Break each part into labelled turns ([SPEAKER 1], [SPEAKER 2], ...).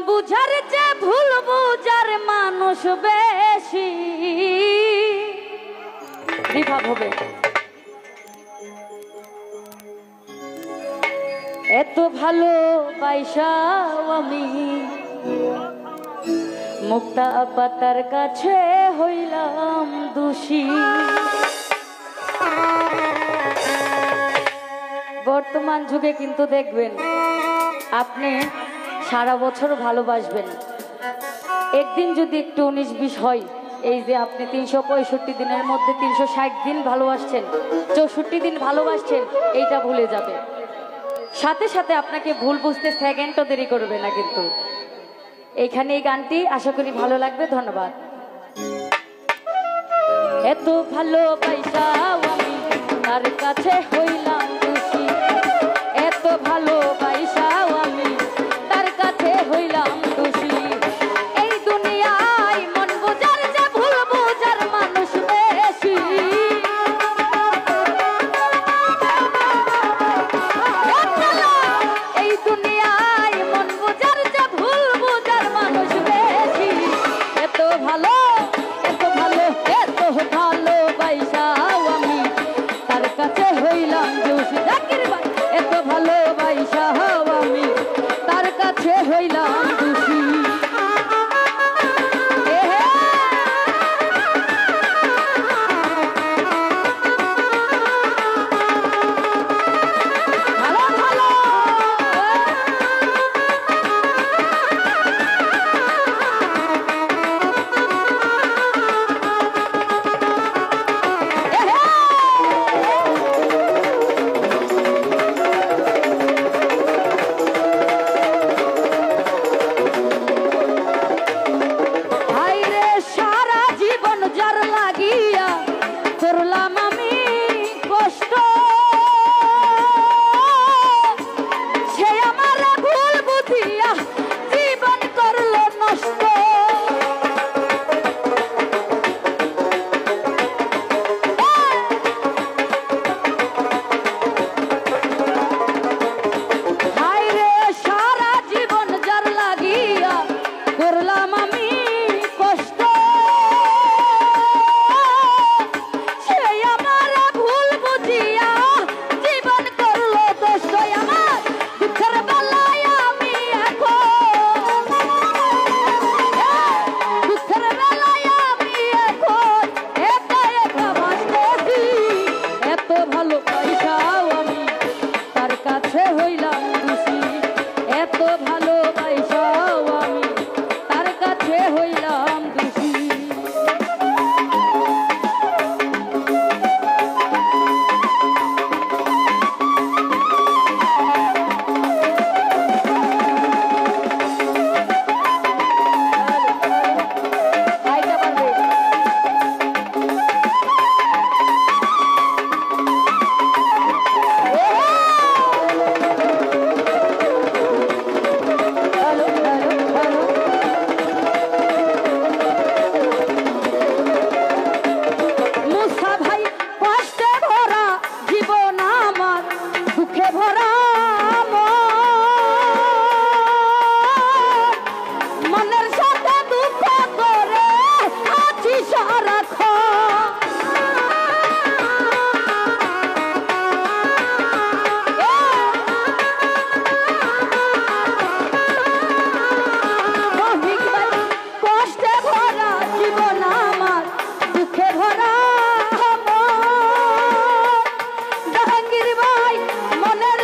[SPEAKER 1] বুঝার যে ভুল বুঝার মানুষ বেশি বিভাব হবে। এত ভালো বাইসাও আমি মুক্তা পাতার কাছে হইলাম দোষী। বর্তমান যুগে কিন্তু দেখবেন আপনি সারা বছর ভালোবাসবেন, একদিন যদি একটু 19-20 হয়, এই যে আপনি 365 দিনের মধ্যে 360 দিন ভালোবাসছেন, 64 দিন ভালোবাসছেন, এইটা ভুলে যাবে। সাথে সাথে আপনাকে ভুল বুঝতে সেকেন্ডও দেরি করবে না। কিন্তু এইখানে এই গানটি আশা করি ভালো লাগবে। ধন্যবাদ। এত ভালোবাসাও আমি তার কাছে হইলাম দোষী, এত ভালোবাসাও আমি তার কাছে হইলাম দোষী। এই দুনিয়ায় মন বোঝার যে ভুল বোঝার মানুষ বেশি। এই দুনিয়ায় মন বোঝার যে ভুল বোঝার মানুষ বেশি। এত ভালো এত ভালো এত ভালোবাসাও আমি তার কাছে হইলাম দোষী। জাকির ভাই এত ভালোবাসাও আমি তার কাছে হইলাম দোষী। করলাম আমি কষ্ট, সে আমার ভুল বুঝিয়া জীবন করলো নষ্ট। হায় রে সারা জীবন যার লাগিয়া করলাম আমি কষ্ট, মনের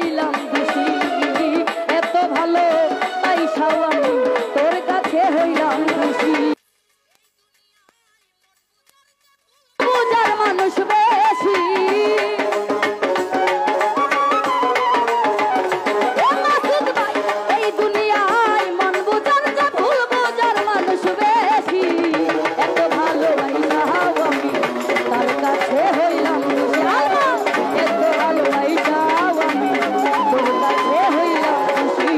[SPEAKER 1] হইলাম খুশি এত ভালো আইসাও আমি তোর কাছে হইলাম খুশি পূজার মানুষ বেশি এই দুনিয়ায় মন বুঝার যে ভুল বোঝার মানুষ বেশি এত ভালো আইসাও আমি তার কাছে হইলাম খুশি এত ভালো আইসাও আমি তোর কাছে হইলাম খুশি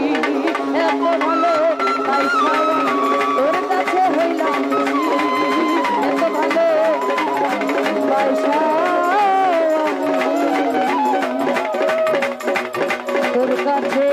[SPEAKER 1] এত ভালো আইসাও আমি তোর কাছে হইলাম খুশি এত ভালো আইসাও আমি তোর কাছে